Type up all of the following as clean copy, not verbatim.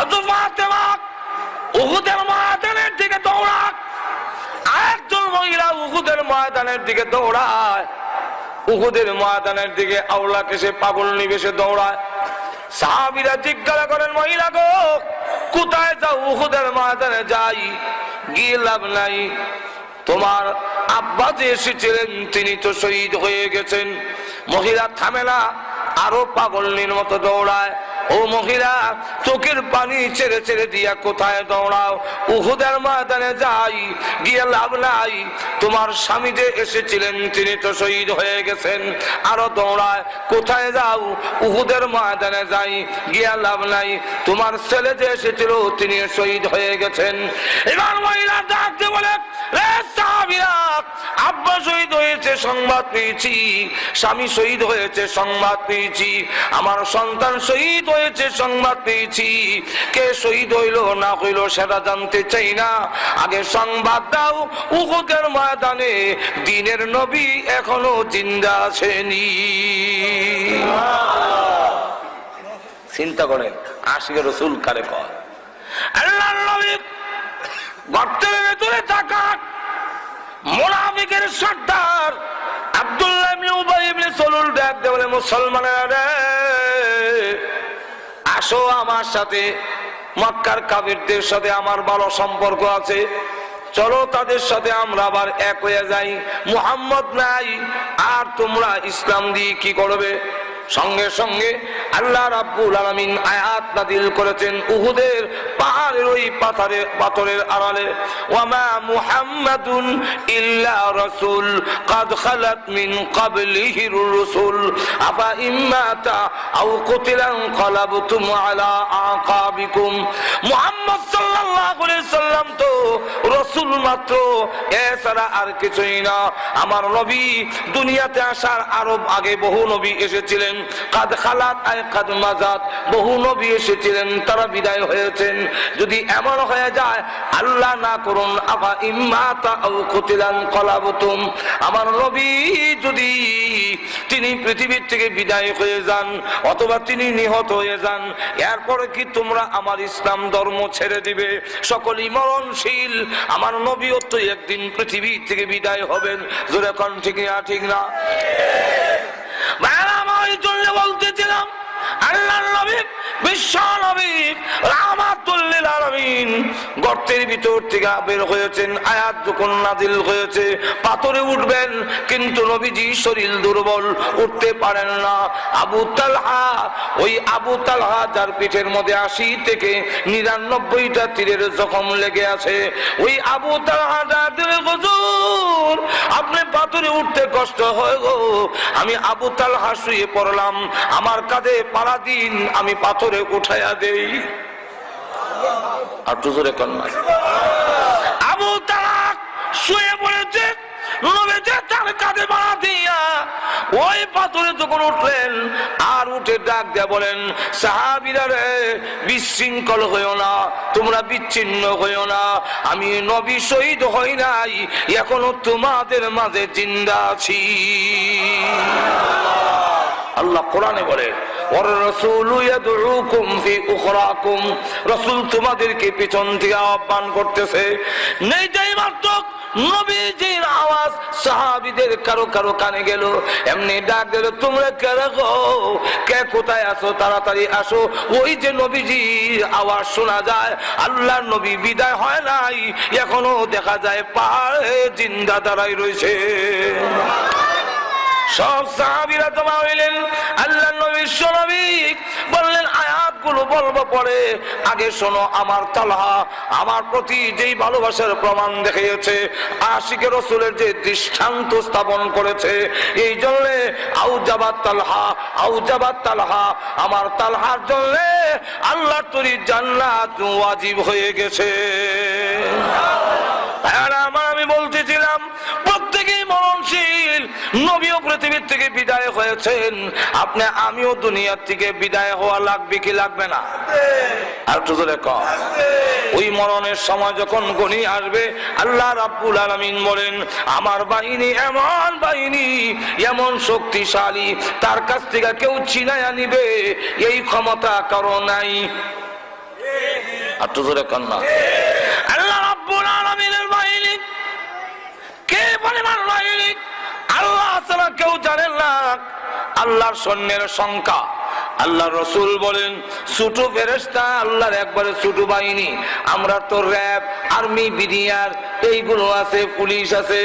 হযরত ফাতেমা উহুদের ময়দানের দিকে দৌড়ায়, আরেকজন মহিলা উহুদের ময়দানের দিকে দৌড়ায়, উহুদের ময়দানের দিকে আওলাকে সে পাগল নিবেশে দৌড়ায়। সাহাবীরা জিজ্ঞাসা করেন, মহিলা গো কোথায় যাও? উহুদের ময়দানে যাই, গিয়ে লাভ নাই, তোমার আব্বা যে এসেছিলেন তিনি তো শহীদ হয়ে গেছেন। মহিলা থামে না, আরো পাগলের মতো দৌড়ায়। ও মহিলা, চোখের পানি ছেড়ে ছেড়ে দিয়া কোথায় দৌড়াও? উহুদের ময়দানে যাই, গিয়ে লাভ নাই, তোমার স্বামী যে এসেছিলেন তিনি তো শহীদ হয়ে গেছেন। আরো দৌড়ায়, কোথায় যাও? উহুদের ময়দানে যাই, গিয়ে লাভ নাই, তোমার ছেলে যে এসেছিল তিনি শহীদ হয়ে গেছেন। এবার মহিলা ডাকতে বলে, রে সাহাবীরা, আব্বা শহীদ হয়েছে সংবাদ পেয়েছি, স্বামী শহীদ হয়েছে সংবাদ পেয়েছি, আমার সন্তান শহীদ হয়েছে সংবাদ পেয়েছি, কে শহীদ হইল না হইল সেটা জানতে চাই না, আগে সংবাদ দাও উহুদের ময়দানে দ্বীনের নবী এখনো জিন্দা আছেনি। চিন্তা করেন, আশিকের রাসূল কারে কয়? আল্লাহর নবী গর্তের ভেতরে থাকা মুনাফিকের সর্দার আব্দুল্লাহ ইবনে উবাই ইবনে সালুল ডাক দিয়ে বলে, মুসলমানেরা রে, আসো আমার সাথে, মক্কার কাফিরদের সাথে আমার ভালো সম্পর্ক আছে, চলো তাদের সাথে আমরা আবার এক হয়ে যাই। মুহাম্মদ নাই আর তোমরা ইসলাম দিয়ে কি করবে? সঙ্গে সঙ্গে আল্লাহ রাব্বুল আলামিন আয়াত নাযিল করেছেন উহুদের পাহাড়ের ওই পাথরের আড়ালে, ওয়ামা মুহাম্মাদুন ইল্লা রাসূল قد خلت من قبله الرسل আফা ইম্মাতা আও কুতিলা انقلبتم على আকাবিকুম। মুহাম্মদ সাল্লাল্লাহু আলাইহি সাল্লাম তো রাসূল মাত্র, এছাড়া আর কিছুই না। আমার নবী দুনিয়াতে আসার আরো আগে বহু নবী এসেছিলেন, কাদ খালাত আয় কাদ মাজাত, বহু নবী এসেছিলেন, তারা বিদায় হয়েছেন। যদি এমন হয়ে যায়, আল্লাহ না করুন, আফা ইম্মাতা আও কুতিলান কলাবতুম, আমার নবী যদি তিনি পৃথিবীর থেকে বিদায় হয়ে যান অথবা তিনি নিহত হয়ে যান, এরপরে কি তোমরা আমার ইসলাম ধর্ম ছেড়ে দিবে? সকলই মরণশীল, আমার নবীও তো একদিন পৃথিবী থেকে বিদায় হবেন। জোরে কোন ঠিক না? ঠিক না? এই জন্য বলতেছিলাম, আল্লাহর নবী বিশ্ব নবী রাহমাতুল লিল আলামিন গর্তের ভিতর থেকে বের হয়েছেন। আয়াত যখন নাযিল হয়েছে পাথরে উঠবেন, কিন্তু নবীজি শরীর দুর্বল, উঠতে পারেন না। আবু তালহা, ওই আবু তালহা যার পিঠের মধ্যে 80 থেকে 99টা তীরের জখম লেগে আছে, ওই আবু তালহা ডাকতে, হুজুর আপনি পাথরে উঠতে কষ্ট হয় গো, আমি আবু তালহা শুয়ে পড়লাম, আমার কাঁধে পাড়া দিন, আমি পাথরে উঠাইয়া দেই। আর জোরে কন্যা আবু তালহা শুয়ে পড়েছে, নবীজি তার কাঁধে পাড়া দিয়া ওই পাথরে যখন উঠলেন, আর উঠে ডাক দিয়া বলেন, সাহাবীরা রে, বিশৃঙ্খল হইও না, তোমরা বিচ্ছিন্ন হইও না, আমি নবী শহীদ হই নাই, এখনো তোমাদের মাঝে জিন্দা আছি। আল্লাহ কোরআনে বলে, ওর রাসূলু ইয়াদউকুম ফি উখরাকুম, রাসূল তোমাদেরকে পিছন থেকে আহ্বান করতেছে। নেই যাই মাত্র নবীজির আওয়াজ সাহাবীদের কারো কারো কানে গেল, এমনি ডাক দিল, তোমরা কারা গো, কে কোথায় আছো, তাড়াতাড়ি আসো। ওই যে নবীজির আওয়াজ শোনা যায়, আল্লাহর নবী বিদায় হয় নাই, এখনো দেখা যায় পাহাড়ে জিন্দা দাঁড়াই রয়েছে। সব সাহাবীরা জমা হইলেন, আল্লাহর নবী শোনাবিক বললেন, আয়াতগুলো বলবো পরে, আগে শোনো আমার তালহা আমার প্রতি যেই ভালোবাসার প্রমাণ দেখিয়েছে, আশিকে রাসূলের যে দৃষ্টান্ত স্থাপন করেছে, এই জন্য আউজাবাত তালহা, আমার তালহার জন্য আল্লাহর তৈরি জান্নাত ওয়াজিব হয়ে গেছে। আমি বলতেছিলাম, প্রত্যেকেই মরণশীল, নবীও পৃথিবীর থেকে বিদায় হয়েছেন, আপনি আমিও দুনিয়ার থেকে বিদায় হওয়া লাগবে কি লাগবে না? আর একটু জোরে কও। ওই মরণের সময় যখন গনি আসবে, আল্লাহ রাব্বুল আলামিন বলেন, আমার বাহিনী এমন বাহিনী, এমন শক্তিশালী, তার কাছ থেকে কেউ ছিনাইয়া নিবে এই ক্ষমতা কারো নাই। আর তো জোরে কান্না। আল্লাহ রাব্বুল আলামিনের বাহিনী কে পরিমাণ বাহিনী আল্লাহ ছাড়া কেউ জানেন না। আল্লাহর সৈন্যের সংখ্যা আল্লাহ রসুল বলেন ছোট ফেরেশতা আল্লাহর একবারে ছোট বাহিনী। আমরা তো র্যাব, আর্মি, বিডিআর এইগুলো আছে, পুলিশ আছে,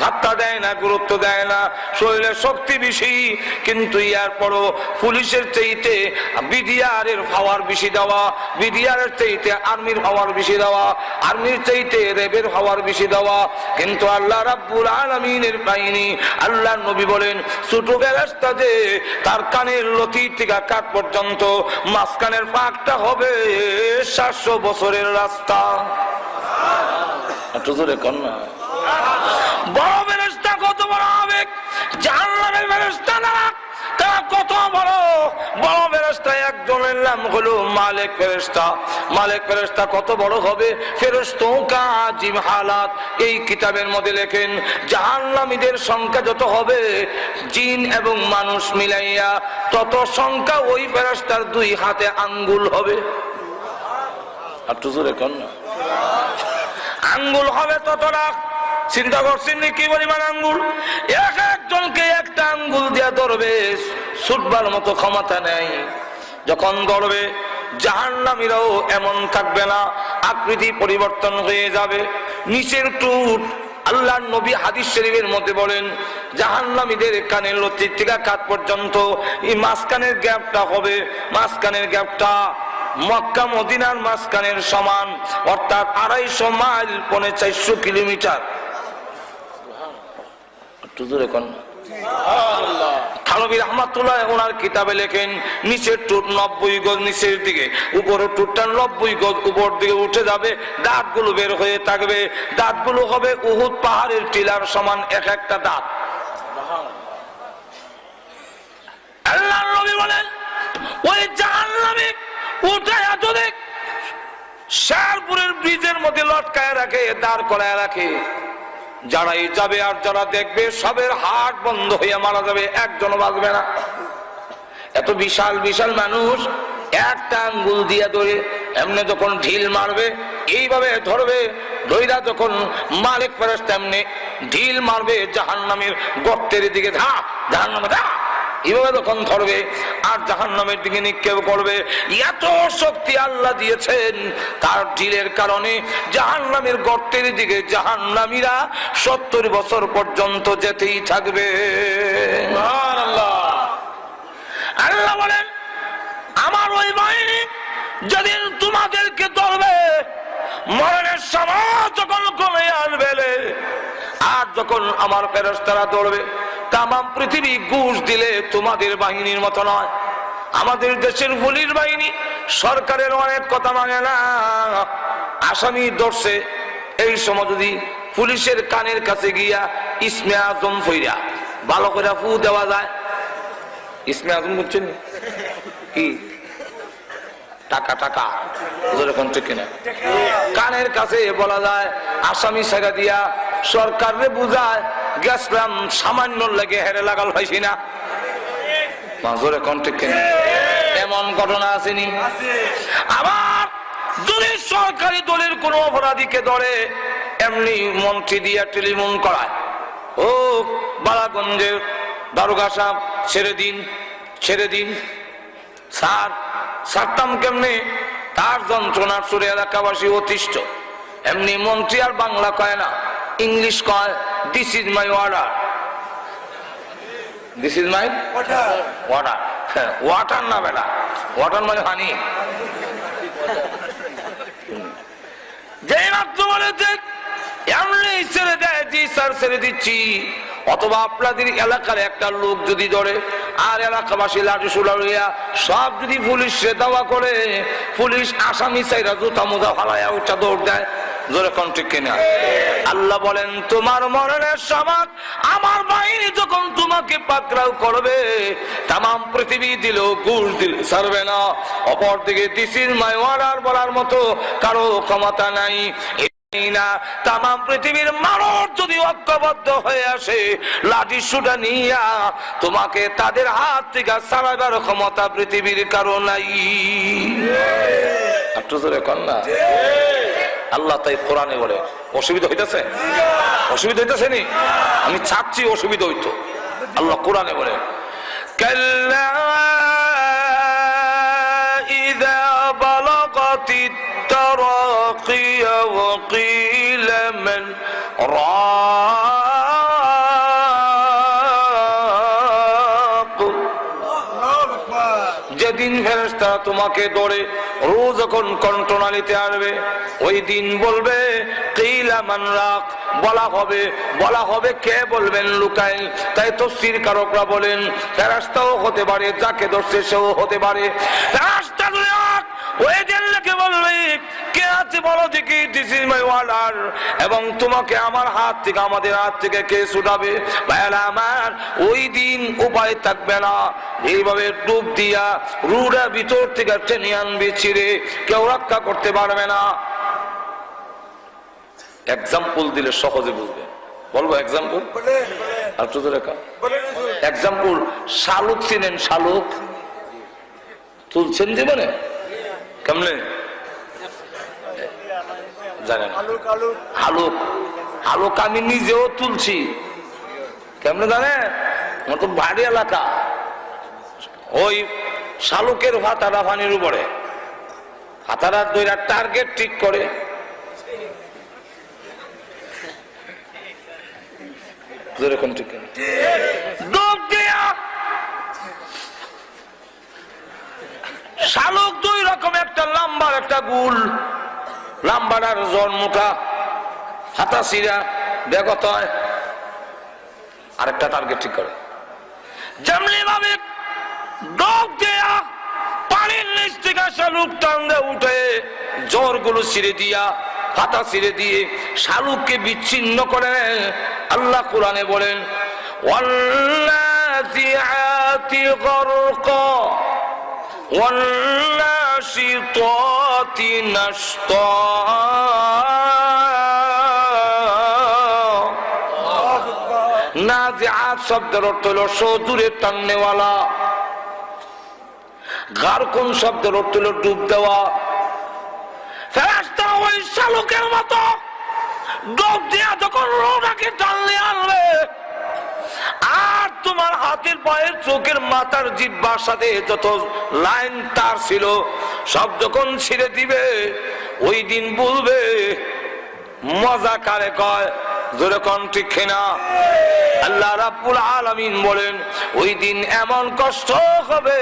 হাতটা দেয় না, গুরুত্ব দেয় না, শরীরের শক্তি বেশি, কিন্তু ইয়ার পরও পুলিশের চাইতে বিডিআর এর পাওয়ার বেশি দেওয়া, বিডিআর এর চাইতে আর্মির পাওয়ার বেশি দেওয়া, আর্মির চাইতে র্যাবের পাওয়ার বেশি দেওয়া। কিন্তু আল্লাহ রাব্বুল আলামিনের বাহিনী আল্লাহর নবী বলেন ছোট ফেরেশতা যে তার কানের লতি থেকে কাট পর্যন্ত মাঝখানের পাকটা হবে 700 বছরের রাস্তা। একটু জোরে কন্যা। বড় ফেরেশতা কত বড় হবে, জাহান্নামের ফেরেশতা না তারা কত বড়। বড় ফেরেশতা একজনের নাম হলো মালিক ফেরেশতা। মালিক ফেরেশতা কত বড় হবে, ফেরেশতোं का अजीब हालात এই কিতাবের মধ্যে লেখেন জাহান্নামীদের সংখ্যা যত হবে জিন এবং মানুষ মিলাইয়া তত সংখ্যা ওই ফেরেশতার 2 হাতে আঙ্গুল হবে। আর তো জোরে কন্যা। আঙ্গুল হবে ততটা। চিন্তা করছেন কি পরিমাণ আঙ্গুল? এক একজনকে একটা আঙ্গুল দিয়া ধরবে, ছুটবার মতো ক্ষমতা নেই। যখন ধরবে জাহান্নামীরাও এমন থাকবে না, আকৃতি পরিবর্তন হয়ে যাবে, নিচের টুট। আল্লাহর নবী হাদিস শরীফের মধ্যে বলেন জাহান্নামীদের কানের লতি থেকে কাট পর্যন্ত এই মাঝখানের গ্যাপটা হবে, মাঝখানের গ্যাপটা মক্কা মদিনার মাঝখানের সমান, অর্থাৎ 250 মাইল, 450 কিলোমিটার। থানবী রাহমাতুল্লাহ ওনার কিতাবে লেখেন নিচের টুট 90 গজ নিচের দিকে, উপরের টুটটা 90 গজ উপর দিকে উঠে যাবে, দাঁতগুলো বের হয়ে থাকবে, দাঁতগুলো হবে উহুদ পাহাড়ের টিলার সমান এক একটা দাঁত। আল্লাহর নবী বলেন ওই জাহান্নামী উঠে এতদিক শেরপুরের ব্রিজের মধ্যে লটকায় রাখে, দাঁড় করায় রাখে। যারাই যাবে আর যারা দেখবে সবের হাট বন্ধ হয়ে মারা যাবে, একজনও বাঁচবে না। এত বিশাল বিশাল মানুষ একটা আঙ্গুল দিয়ে ধরে এমনি যখন ঢিল মারবে এইভাবে ধরবে, ধইরা যখন মালিক ফেরেশতা এমনি ঢিল মারবে জাহান্নামের গর্তের দিকে, ধা জাহান্নামে ধা, এইভাবে যখন ধরবে আর জাহান্নামের দিকে নিক্ষেপ করবে। এত শক্তি আল্লাহ দিয়েছেন তার ঢিলের কারণে জাহান্নামের গর্তের দিকে জাহান্নামীরা 70 বছর পর্যন্ত যেতেই থাকবে। আল্লাহ বলেন আমার ওই বাহিনী যেদিন তোমাদেরকে ধরবে মরণের সময় যখন কমে আসবে আর যখন আমার ফেরেশতারা ধরবে তামাম পৃথিবী ঘুষ দিলে তোমাদের বাহিনীর মতো নয়। আমাদের দেশের পুলিশ বাহিনী সরকারের অনেক কথা মানে না। আসামি ধরছে এই সময় যদি পুলিশের কানের কাছে গিয়া ইসমে আজম ফইরা ভালো করে ফু দেওয়া যায়। ইসমে আজম বুঝছেন কি? টাকা টাকা যেরকম ঠিক কিনা কানের কাছে বলা যায় আসামি ছেড়ে দিয়া সরকারে বুঝায় গেছিলাম সামান্য লেগে হেরে লাগাল হয়েছি না, এমন ঘটনা আসেনি। আবার যদি সরকারি দলের কোন অপরাধীকে ধরে এমনি মন্ত্রী দিয়া টেলিফোন করায়, ও বালাগঞ্জের দারোগা সাহেব ছেড়ে দিন ছেড়ে দিন। স্যার ছাড়তাম কেমনে? তার যন্ত্রণার সুরে এলাকাবাসী অতিষ্ঠ। এমনি মন্ত্রী আর বাংলা কয় না, ইংলিশ কয় this is my order, this is my order. Water না বেটা, ওয়াটার মানে পানি। যেই মাত্র বলেছে এমনি ছেড়ে দেয়, জি স্যার ছেড়ে দিচ্ছি। অথবা আপনাদের এলাকার একটা লোক যদি ধরে আর এলাকাবাসী লাঠি সোলা লইয়া সব যদি পুলিশে দাওয়া করে, পুলিশ আসামি চাইরা জুতা মোজা ফালাইয়া উঠা দৌড় দেয়। জোরে কোন ঠিক কিনা? আল্লাহ বলেন তোমার মরণের সময় আমার বাহিনী যখন তোমাকে পাকড়াও করবে তামাম পৃথিবী দিল ঘুষ দিল ছাড়বে না। অপরদিকে দিস ইজ মাই অর্ডার বলার মতো কারো ক্ষমতা নাই। তামাম পৃথিবীর মানুষ যদি ঐক্যবদ্ধ হয়ে আসে লাঠি সুটা নিয়া তোমাকে তাদের হাত থেকে ছাড়াবার ক্ষমতা পৃথিবীর কারো নাই। একটু জোরে কর না। আল্লাহ তাই কোরআনে বলে, অসুবিধা হইতেছে? অসুবিধা হইতেছে নি? আমি চাচ্ছি অসুবিধা হইতো। আল্লাহ কোরআনে বলে, কাল্লা ইযা বালাগাতিত তারাকিয়া ওয়া কিলা মান রাক। যেদিন ফেরেশতারা তোমাকে ধরে রোজ যখন কণ্ঠনালীতে আসবে, ওই দিন বলবে কিলা মান রাক, বলা হবে কে বলবেন? লুকায়। তাই তাফসীর কারকরা বলেন ফেরেশতাও হতে পারে, যাকে ধরছে সেও হতে পারে। ফেরেশতা ওই দিন লোকে বলবে কে আছে বলো দেখি, দিস ইজ মাই অর্ডার, এবং তোমাকে আমার হাত থেকে, আমাদের হাত থেকে কে ছুটাবে? ভাইরা আমার, ওই দিন উপায় থাকবে না, এইভাবে ডুব দিয়া রুড়া ভিতর থেকে টেনে আনবে, ছিঁড়ে কেউ রক্ষা করতে পারবে না। এক্সাম্পল দিলে সহজে বুঝবে, বলবো এক্সাম্পল? আর তো রেখা এক্সাম্পল, শালুক চিনেন? শালুক তুলছেন জীবনে কেমনে জানেন? হালুক আমি নিজেও তুলছি, কেমনে জানেন? আমার তো ভারী এলাকা। ওই শালুকের ভাতাটা পানির উপরে, ভাতাটা দুইটা টার্গেট ঠিক করে, যেরকম ঠিক ডুব দিয়া শালুক দুই রকম, একটা লাম্বার একটা গুল। লাম্বাটার জন মোটা, হাতা সিরা বেগত হয়, আরেকটা টার্গেট ঠিক করে। যেমনি ভাবে ডুব দিয়া পানির নিচ থেকে শালুক টাঙ্গে উঠে জ্বর গুলো ছিঁড়ে দিয়া, হাতা ছিঁড়ে দিয়ে শালুককে বিচ্ছিন্ন করে আল্লাহ কোরআনে বলেন ওয়াল্লাযিআতি গরকা ওয়ান্নাশিতাতি নাশতা। নাজিআত শব্দের অর্থ হলো সজুরে টাননেওয়ালা, গারকুন শব্দের অর্থ হলো ডুব দেওয়া। ফেরেশতা ওই শালুকের মতো ডুব দিয়া যখন রোটাকে টানলে আনবে, আর তোমার হাতের পায়ের চোখের মাথার জিহ্বার সাথে যত লাইন তার ছিল সব যখন ছিঁড়ে দিবে, ওই দিন বলবে মজা কারে কয়, জোরে কোন ঠিক না? আল্লাহ রাব্বুল আলামিন বলেন ওই দিন এমন কষ্ট হবে,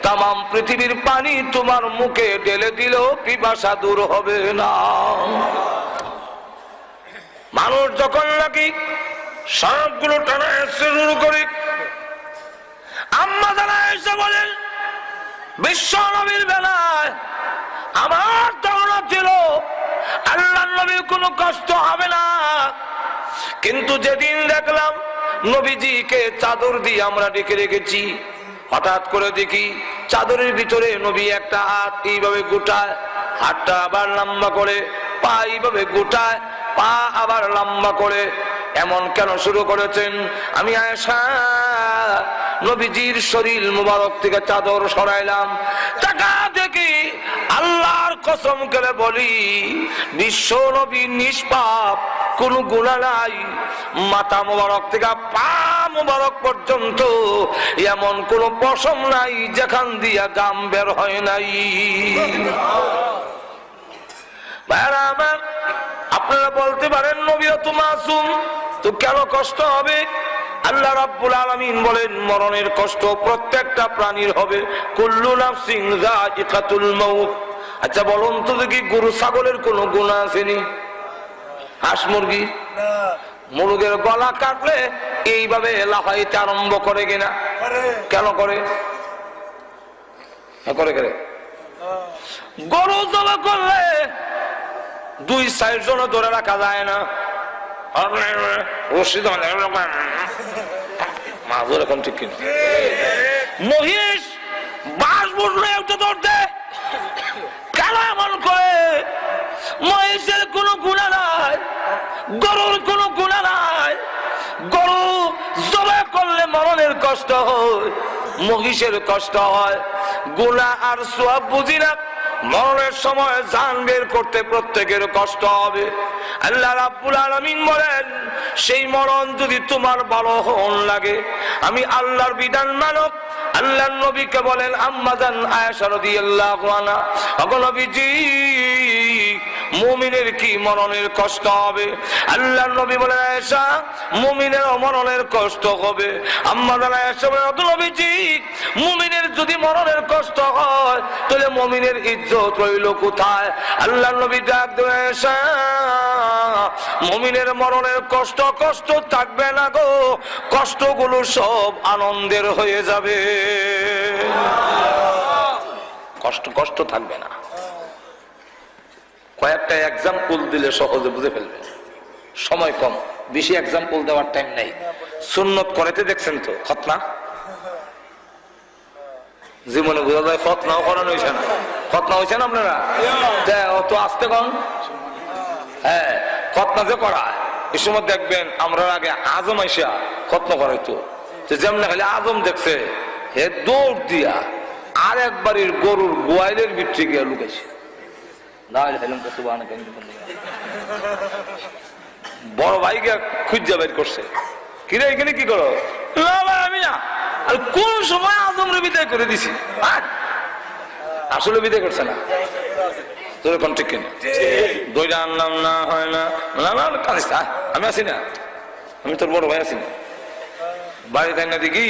তামাম পৃথিবীর পানি তোমার মুখে ঢেলে দিলেও পিপাসা দূর হবে না। মানুষ যখন নাকি সবগুলো টানা শুরু করে, আম্মা জানা এসে বলেন বিশ্ব নবীর বেলায় আমার ধারণা ছিল আল্লাহর নবীর কোনো কষ্ট হবে না, কিন্তু যেদিন দেখলাম নবীজিকে চাদর দিয়ে আমরা ডেকে রেখেছি, হঠাৎ করে দেখি চাদরের ভিতরে নবী একটা হাত এইভাবে গোটায়, হাতটা আবার লম্বা করে, পা এইভাবে গোটায়, পা আবার লম্বা করে। এমন কেন শুরু করেছেন? আমি আয়েশা নবীজির শরীর মুবারক থেকে চাদর সরাইলাম, টাকা দেখি আল্লাহর কসম করে বলি বিশ্ব নবী নিষ্পাপ, কোন গুনাহ নাই, মাথা মুবারক থেকে পা মুবারক পর্যন্ত এমন কোন পশম নাই যেখান দিয়া গাম বের হয় নাই। ভাইরা আমার, আপনারা বলতে পারেন নবী তো মাসুম, তো কেন কষ্ট হবে? আল্লাহ রাব্বুল আলামিন বলেন মরণের কষ্ট প্রত্যেকটা প্রাণীর হবে, কুল্লু নাফসিন যায়িকাতুল মাউত। আচ্ছা বলুন তো দেখি গরু ছাগলের কোনো গুনাহ আসেনি? হাঁস মুরগি মুরগের গলা কাটলে এইভাবে লাফাইতে আরম্ভ করে কিনা? কেন করে? করে গরু জবা করলে 2-4 জন ধরে রাখা যায় না, মাঝুর এখন ঠিক কিনা? মহিষ বাস বুঝলে একটু ধরতে কেন এমন করে? মহিষের কোনো গুনাহ নাই, গরুর কোনো গুনাহ নাই। গরু জবাই করলে মরণের কষ্ট হয়, মহিষের কষ্ট হয়। গুনাহ আর সওয়াব বুঝি না, মরণের সময় জান বের করতে প্রত্যেকের কষ্ট হবে। আল্লাহ রাব্বুল আলামিন বলেন, সেই মরণ যদি তোমার ভালো হন লাগে, আমি আল্লাহর বিধান মানব। আল্লাহর নবীকে বলেন, আম্মা জান আয়েশা রাদিয়াল্লাহু আনহা, ওগো নবীজি, মুমিনের কি মরণের কষ্ট হবে? আল্লাহর নবী বলেন, আয়েশা, মুমিনের মরণের কষ্ট হবে। আম্মা জান আয়েশা বলেন, ওগো নবীজি, মুমিনের যদি মরণের কষ্ট হয় তাহলে মুমিনের ইজ্জত রইল কোথায়? আল্লাহর নবী ডাক দেন, আয়েশা, মুমিনের মরণের কষ্ট কষ্ট থাকবে না গো, কষ্টগুলো সব আনন্দের হয়ে যাবে। কষ্ট কষ্ট থাকবে না। কয়েকটা এক্সাম্পল দিলে সহজে বুঝে ফেলবে, সময় কম, বেশি এক্সাম্পল দেওয়ার টাইম নাই। সুন্নত করাইতে দেখছেন তো খতনা, জীবনে বোঝা যায় খতনাও করানো হয়েছে না। খতনা হয়েছে না আপনারা? অত আসতে কন। হ্যাঁ, খতনা যে করায় এই সময় দেখবেন আমরা আগে আজম আইসা খতনা করাইতো, যেমন খালি আজম দেখছে হে দৌড় দিয়া আর একবারের গরুর গোয়াইলের ভিতরে গিয়ে লুকাইছে। বড় ভাইকে খুঁজা বের করছে, কিরে এখানে কি করো? আমি না, আর কোন সময় আজমরে বিদায় করে দিছি। আসলে বিদায় করছে না, তোর কোন ঠিক কিনা দইটা আনলাম না, হয় না, আমি আছি না, আমি তোর বড় ভাই আছি না। বাড়ি তাই না দেখি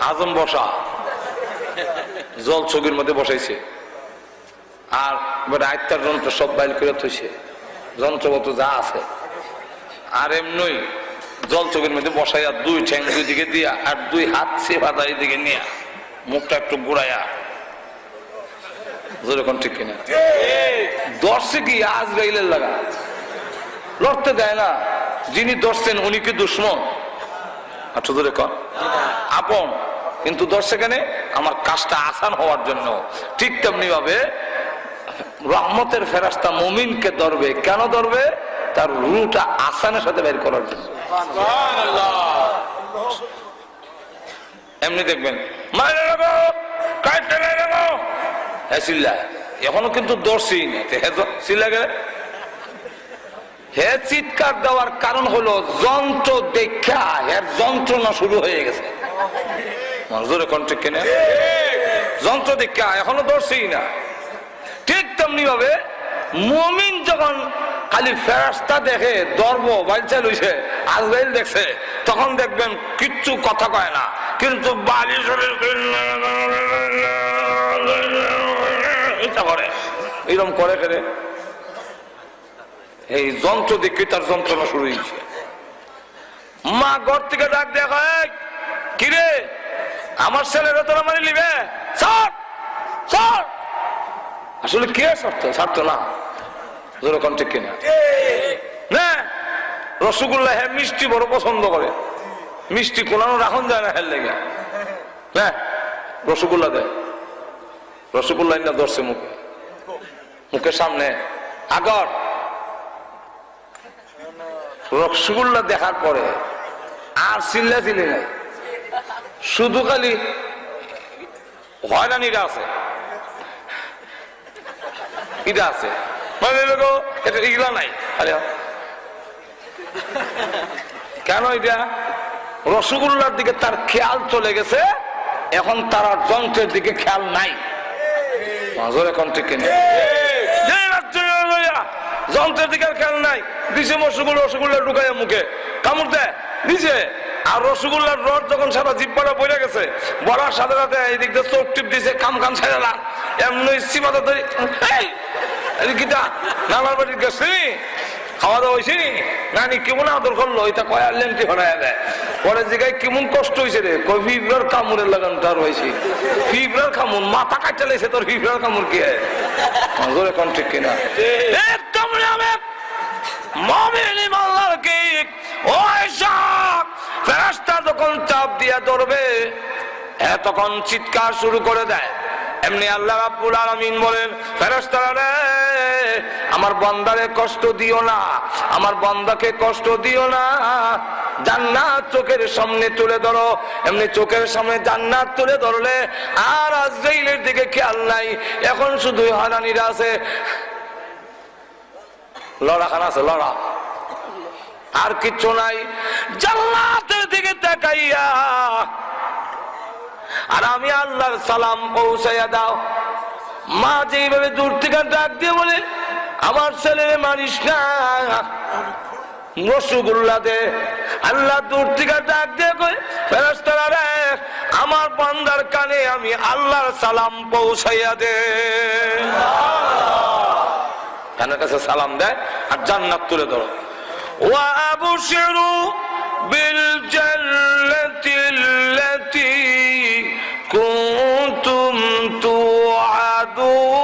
আজম বসা জল চোখের মধ্যে বসাইছে, আর আত্মার যন্ত্র সব বাইল করে থইছে, যন্ত্রপত্র যা আছে, আর এমনি জল চোখের মধ্যে বসাইয়া দুই ঠ্যাং দুই দিকে দিয়া আর দুই হাত সেবা দাঁড়িয়ে দিকে নিয়ে মুখটা একটু ঘুরাইয়া, যেরকম ঠিক কিনা দর্শে কি আজরাইলের লাগা লড়তে দেয় না। যিনি দর্শেন উনি কি দুশ্মন? আচ্ছা ধরে কন আপন, কিন্তু দর্শে কেন? আমার কাজটা আসান হওয়ার জন্য। ঠিক তেমনি ভাবে রহমতের ফেরেশতা মুমিনকে ধরবে। কেন ধরবে? তার রুটা আসানের সাথে বের করার জন্য। এমনি দেখবেন এখনো কিন্তু দর্শি হে চিৎকার দেওয়ার কারণ হলো যন্ত্র দেখা এর যন্ত্রণা শুরু হয়ে গেছে। মঞ্জুরে কন্ট্রিক কেনে যন্ত্র দেখা এখনো দর্শি না। ঠিক তেমনি ভাবে মুমিন যখন খালি ফেরেশতা দেখে দর্ব বাইচা লইছে, আজরাইল দেখছে, তখন দেখবেন কিচ্ছু কথা কয় না, কিন্তু করে এরকম করে ফেলে। এই যন্ত্র দেখে তার যন্ত্রণা শুরু হয়েছে। মা ঘর থেকে ডাক দেখা, কিরে আমার ছেলেরা তোরা মানি লিবে, আসলে কে ছাড়তো না, যেরকম ঠিক কিনা না। রসগোল্লা হ্যাঁ মিষ্টি বড় পছন্দ করে, মিষ্টি কোলানো রাখন যায় না হের লেগে, হ্যাঁ রসগোল্লা দেয়, রসগোল্লা না ধরছে মুখে, মুখের সামনে আগর রসগোল্লা দেখার পরে আর চিল্লা চিল্লি নাই, শুধু খালি হয়রানিটা আছে, এটা আছে এটা এগুলা নাই। কেন? এটা রসগোল্লার দিকে তার খেয়াল চলে গেছে, এখন তার যন্ত্রের দিকে খেয়াল নাই। এখন ঠিক কিনা যন্ত্রের দিকে খেয়াল নাই, দিছে রসগোল্লা ঢুকাইয়া মুখে কামড় দেয় দিছে, আর রসগোল্লার রড যখন সারা জিব্বাটা বইরে গেছে, বলার সাথে সাথে এই দিক দিয়ে চোখ টিপ দিছে, কাম ছাড়া এমনি সীমাটা ধরে গীতা নানার বাড়ির গেছি, খাওয়া দাওয়া হয়েছি, নানি কেমন আদর করলো, এটা কয়ার লেন্টি হরাইয়া দেয়। পরে জায়গায় কেমন কষ্ট হয়েছে রে, ফিবরার কামড়ের লাগান তার হয়েছে, ফিবরার কামড় মাথা কাটতে লাগছে, তোর ফিবরার কামড় কি হয়? জোরে কোন ঠিক কিনা একদম ফেরেশতা যখন চাপ দিয়া ধরবে তখন চিৎকার শুরু করে দেয়। এমনি আল্লাহ রাব্বুল আলামিন বলেন, ফেরেশতারা রে আমার বান্দারে কষ্ট দিও না, আমার বান্দাকে কষ্ট দিও না, জান্নাত চোখের সামনে তুলে ধরো। এমনি চোখের সামনে জান্নাত তুলে ধরলে আর আজরাইলের দিকে খেয়াল নাই, এখন শুধু হারানিরা আছে, লড়া খান আছে, লড়া, আর কিচ্ছু নাই। জান্নাতের দিকে তাকাইয়া আর আমি আল্লাহর সালাম পৌঁছাইয়া দাও। মা যেইভাবে দূর থেকে ডাক দিয়ে বলে, আমার ছেলেরে মারিস না, রসগোল্লা দে। আল্লাহ দূর থেকে ডাক দিয়ে কই, ফেরেশতারা রে, আমার বান্দার কানে আমি আল্লাহর সালাম পৌঁছাইয়া দে। কানের কাছে সালাম দেয় আর জান্নাত তুলে ধরো। ওয়া আবশিরু বিল জান্নাতিল্লাতী কুনতুম তুআদুন।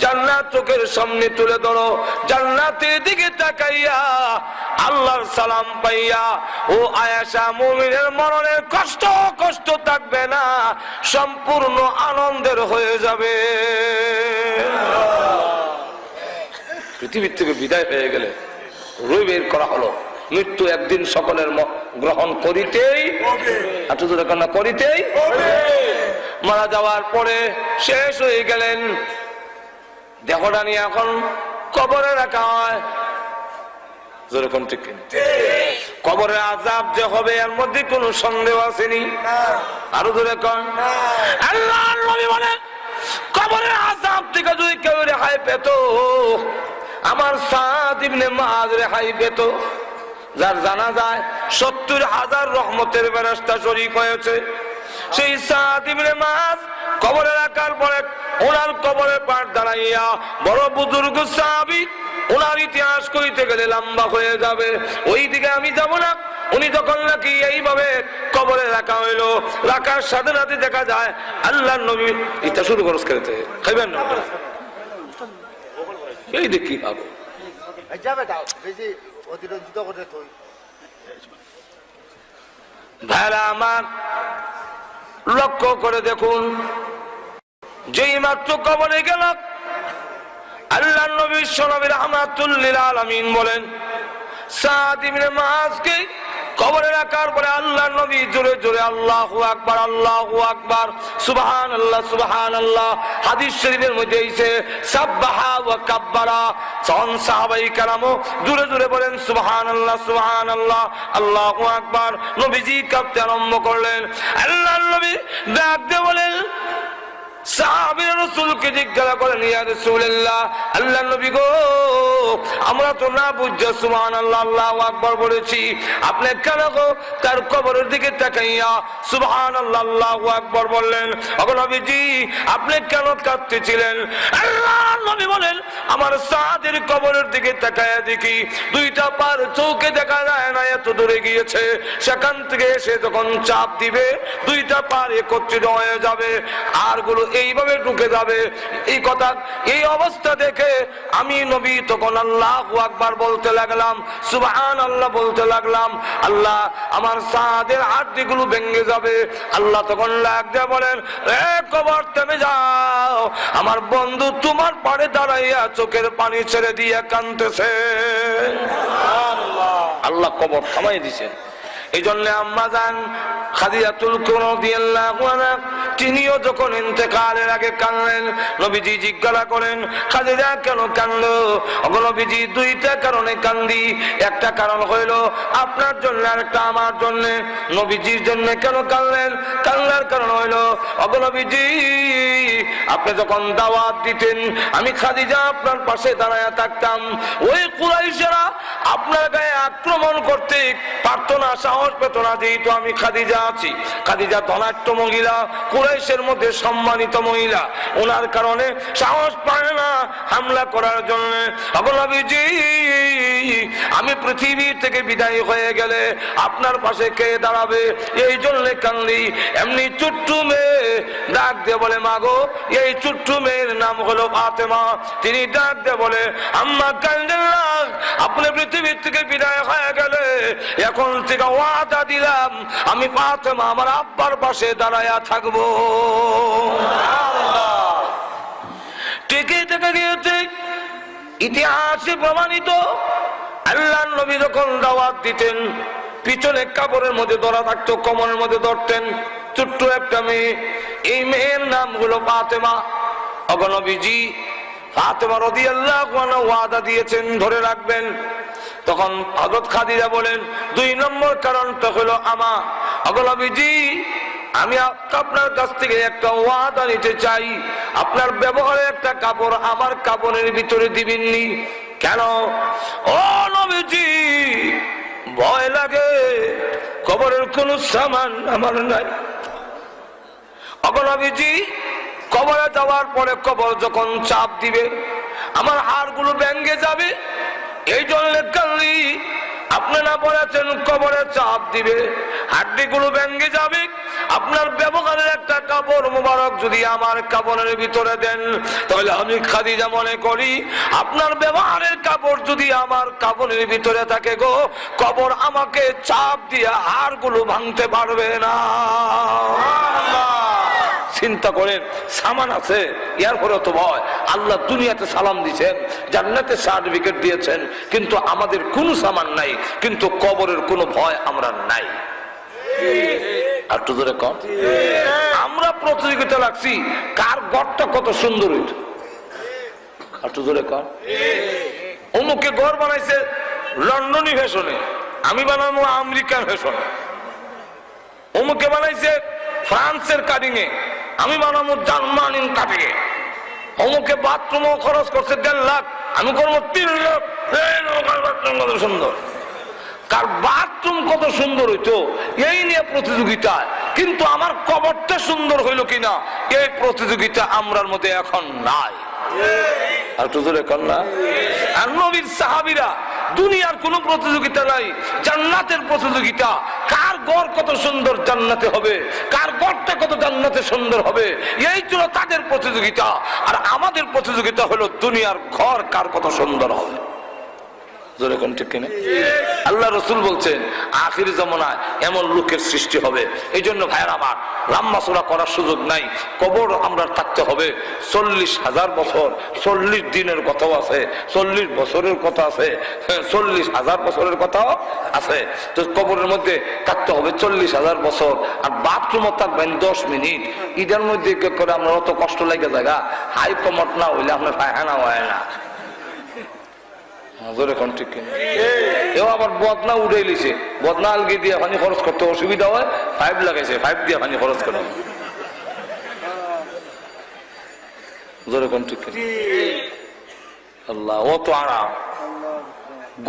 জান্নাত চোখের সামনে তুলে ধরো, জান্নাতের দিকে তাকাইয়া আল্লাহর সালাম পাইয়া ও আয়েশা মুমিনের মরণের কষ্ট কষ্ট থাকবে না, সম্পূর্ণ আনন্দের হয়ে যাবে। পৃথিবীর থেকে বিদায় হয়ে গেলে রুই বের করা হলো, মৃত্যু একদিন সকলের গ্রহণ করিতেই করিতেই মারা যাওয়ার পরে শেষ হয়ে গেলেন, দেহটা নিয়ে এখন কবরে রাখা হয়। যেরকম ঠিক কবরের আযাব যে হবে এর মধ্যে কোনো সন্দেহ আসেনি। আরো জোরে কোন আল্লাহর নবী বলেন, কবরের আযাব থেকে যদি কেউ রেহাই পেত, আমার সাদ ইবনে মুআয রেহাই পেত, যার জানা যায় ৭০,০০০ রহমতের ফেরেশতা শরীক হয়েছে। সেই সাদ ইবনে মুআয কবরে রাখার পরে ওনার কবরের পাড় দাঁড়াইয়া বড় বুজুর্গ সাহাবী, ওনার ইতিহাস কইতে গেলে লম্বা হয়ে যাবে, ওই দিকে আমি যাব না। উনি যখন নাকি এইভাবে কবরে রাখা হইলো, রাখার সাথে সাথে দেখা যায় আল্লাহর নবী এটা শুরু করস করতে খাইবেন না, এই দেখি কি পাবো ভাইরা আমার, লক্ষ্য করে দেখুন, যেই মাত্র কবরে গেল আল্লাহর নবী বিশ্বনবী রাহমাতুল লিল আলামিন বলেন, সাদ ইবনে মুআযকে কবরে রাখার পরে আল্লাহর নবী জোরে জোরে আল্লাহু আকবার, আল্লাহু আকবার, সুবহানাল্লাহ, সুবহানাল্লাহ। হাদিস শরীফের মধ্যে এসেছে সাব্বাহা ওয়া কাব্বারা। সাহাবায়ে কেরামও জোরে জোরে বলেন সুবহানাল্লাহ, সুবহানাল্লাহ, আল্লাহু আকবার। নবীজি কাঁপতে আরম্ভ করলেন। আল্লাহর নবী ডাক দিয়ে বলেন, সাহাবীরা রাসূলকে জিজ্ঞাসা করেন, ইয়া রাসূলুল্লাহ, আল্লাহর নবী গো, আমরা তো না বুঝে সুবহানাল্লাহ, আল্লাহু আকবার বলেছি, আপনি কেন গো তার কবরের দিকে তাকাইয়া সুবহানাল্লাহ, আল্লাহু আকবার বললেন? ওগো নবীজি, আপনি কেন কাঁদতেছিলেন? আল্লাহর নবী বলেন, আমার সাদের কবরের দিকে তাকায়া দেখি দুইটা পার চোখে দেখা যায় না, এত দূরে গিয়েছে, সেখান থেকে এসে যখন চাপ দিবে দুইটা পার একত্রিত হয়ে যাবে, আর গুলো এইভাবে ঢুকে যাবে। এই কথা, এই অবস্থা দেখে আমি নবী তখন আল্লাহু আকবার বলতে লাগলাম, সুবহানাল্লাহ বলতে লাগলাম। আল্লাহ, আমার সাদের হাড়গুলো ভেঙে যাবে। আল্লাহ তখন লাগ দিয়ে বলেন, এ কবর থেমে যাও, আমার বন্ধু তোমার পাড়ে দাঁড়াইয়া চোখের পানি ছেড়ে দিয়ে কাঁদতেছে। আল্লাহ কবর থামাই দিছেন। এই জন্য আম্মা জান খাদিজাতুল কুবরা রাদিয়াল্লাহু আনহা তিনিও যখন ইন্তেকালের আগে কাঁদলেন, নবীজি জিজ্ঞাসা করেন, খাদিজা কেন কাঁদলো? ওগো নবীজি, দুইটা কারণে কান্দি। একটা কারণ হইল আপনার জন্য, আর একটা আমার জন্য। নবীজির জন্য কেন কাঁদলেন? কান্নার কারণ হইল, ওগো নবীজি, আপনি যখন দাওয়াত দিতেন আমি খাদিজা আপনার পাশে দাঁড়ায়া থাকতাম, ওই কুরাইশরা আপনার গায়ে আক্রমণ করতে পারত না, সাহস পেত না, যেহেতু আমি খাদিজা আছি। খাদিজা ধনাঢ্য মহিলা, কুরাইশের মধ্যে সম্মানিত মহিলা, ওনার কারণে সাহস পায় না হামলা করার জন্য। ওগো নবীজি, আমি পৃথিবী থেকে বিদায় হয়ে গেলে আপনার পাশে কে দাঁড়াবে? এই জন্য কান্দি। এমনি ছোট্ট মেয়ে ডাক দিয়ে বলে, মাগো, এই ছোট্ট মেয়ের নাম হলো ফাতেমা। তিনি ডাক দিয়ে বলে, আম্মা কান্দেন না, আপনি পৃথিবী থেকে বিদায় হয়ে গেলে এখন থেকে ওয়াদা দিলাম আমি ফাতেমা আমার আব্বার পাশে দাঁড়ায়া থাকবো। ঠিকই থেকে গিয়েছে ইতিহাসে প্রমাণিত আল্লাহর নবী যখন দাওয়াত দিতেন পিছনে কাপড়ের মধ্যে ধরা থাকতো, কোমরের মধ্যে ধরতেন ছোট্ট একটা মেয়ে। এই মেয়ের নাম হলো ফাতেমা। ওগো নবীজি, ফাতেমা রাদিয়াল্লাহু আনহা ওয়াদা দিয়েছেন ধরে রাখবেন। তখন হযরত খাদিজা বলেন 2 নম্বর কারণটা হলো আমা। ওগো নবীজি, আমি আপনার কাছ থেকে একটা ওয়াদা নিতে চাই, আপনার ব্যবহারের একটা কাপড় আমার কাপড়ের ভিতরে দিবেননি। কেন? ও নবীজি, ভয় লাগে, কবরের কোন সামান আমার নাই। ওগো নবীজি, কবরে যাওয়ার পরে কবর যখন চাপ দিবে আমার হাড়গুলো ভেঙে যাবে, এই জন্য কাল্লি আপনারা বলেছেন কবরে চাপ দিবে, হাড্ডিগুলো ভেঙে যাবে। আপনার ব্যবহারের একটা কাপড় মোবারক যদি আমার কাপড়ের ভিতরে দেন, তাহলে আমি খাদিজা মনে করি আপনার ব্যবহারের কাপড় যদি আমার কাপড়ের ভিতরে থাকে গো, কবর আমাকে চাপ দিয়ে হাড়গুলো ভাঙতে পারবে না। চিন্তা করেন, সামান আছে এরপরে তো ভয়। আল্লাহ দুনিয়াতে সালাম দিয়েছেন, জান্নাতে সার্টিফিকেট দিয়েছেন, কিন্তু আমাদের কোনো সামান নাই, কিন্তু কবরের কোনো ভয় আমরা নাই। আর তো ধরে কম আমরা প্রতিযোগিতা লাগছি কার ঘরটা কত সুন্দর হইত। আর তো ধরে কম অমুকে ঘর বানাইছে লন্ডনী ফ্যাশনে, আমি বানাবো আমেরিকান ফ্যাশনে। অমুকে বানাইছে ফ্রান্সের কাটিং এ, আমি বানাবো জার্মানির কাটিং এ। অমুকে বাথরুমও খরচ করছে 1.5 লাখ, আমি করবো 3 লাখ। বাথরুম কত সুন্দর, কার বাথরুম কত সুন্দর হইতো এই নিয়ে প্রতিযোগিতা। কিন্তু আমার কবরটা সুন্দর হইল কিনা এই প্রতিযোগিতা আমরার মধ্যে এখন নাই। আর তো জোরে কর না। আর নবীর সাহাবীরা দুনিয়ার কোন প্রতিযোগিতা নাই, জান্নাতের প্রতিযোগিতা। কার ঘর কত সুন্দর জান্নাতে হবে, কার ঘরটা কত জান্নাতে সুন্দর হবে, এই ছিল তাদের প্রতিযোগিতা। আর আমাদের প্রতিযোগিতা হলো দুনিয়ার ঘর কার কত সুন্দর হবে। আল্লাহ রসুল বলছেন আখির জামানায় এমন লোকের সৃষ্টি হবে। এই জন্য ভাইয়ের আমার, রাম্মাসুরা করার সুযোগ নাই। কবর আমরা থাকতে হবে 40,000 বছর, 40 দিনের কথাও আছে, 40 বছরের কথা আছে, 40,000 বছরের কথাও আছে। তো কবরের মধ্যে থাকতে হবে 40,000 বছর। আর বাথরুমও থাকবেন 10 মিনিট। ঈদের মধ্যে করে আমরা অত কষ্ট লাগে জায়গা, হাই কমট না হইলে আপনার পায়খানা হয় না। আবার বদনা উঠে লিছে, বদনা আলগি দিয়ে পানি খরচ করতে অসুবিধা হয়, 5 লাগাইছে, 5 দিয়ে পানি খরচ করে। আল্লাহ, ও তো আরাম।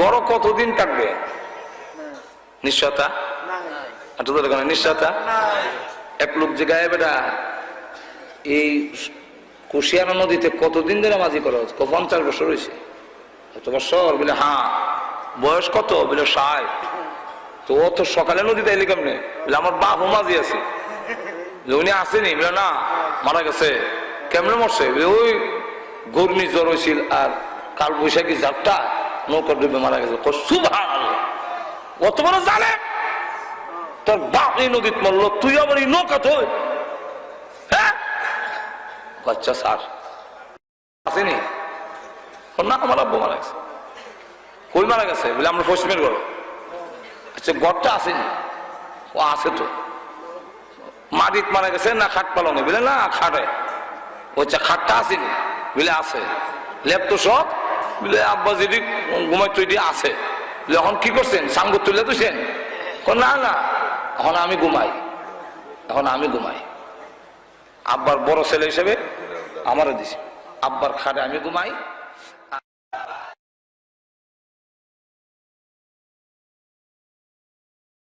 গড় কতদিন থাকবে? নিশ্চয়তা নিশ্চয়তা। এক লোক জায়গায় বেটা এই কুশিয়ারা নদীতে কতদিন ধরে মাঝি করা হচ্ছে? 50 বছর হয়েছে। বছর বলে হ্যাঁ। বয়স কত? বলে 60। তো ও তো সকালে নদীতে এলি কেমনে? বলে আমার বাপ মাঝি আছে। উনি আসেনি? বলে না, মারা গেছে। কেমনে মরছে? ওই ঘূর্ণি জ্বর হয়েছিল আর কাল বৈশাখী ঝাপটা নৌকা ডুবে মারা গেছে। সুবহানাল্লাহ, অত বড় জালেম! তোর বাপ এই নদীতে মরলো, তুই আবার এই নৌকা তো? হ্যাঁ, আচ্ছা স্যার আসেনি? না, আমার আব্বু মারা গেছে। কই মারা গেছে? বলে আমরা পশ্চিমের ঘর। আচ্ছা, ঘরটা আসেনি? ও আছে তো। মাটিত মারা গেছে না খাট পালনে? বলে না, খাটে। আচ্ছা, খাটটা আসেনি? বলে আছে। লেপ তো সব? বলে আব্বা যদি ঘুমাই তৈরি আছে। বলে এখন কি করছেন? সাঙ্গ তুলে তুইছেন? না না, এখন আমি ঘুমাই, এখন আমি ঘুমাই। আব্বার বড় ছেলে হিসেবে আমারও দিছে। আব্বার খাটে আমি ঘুমাই,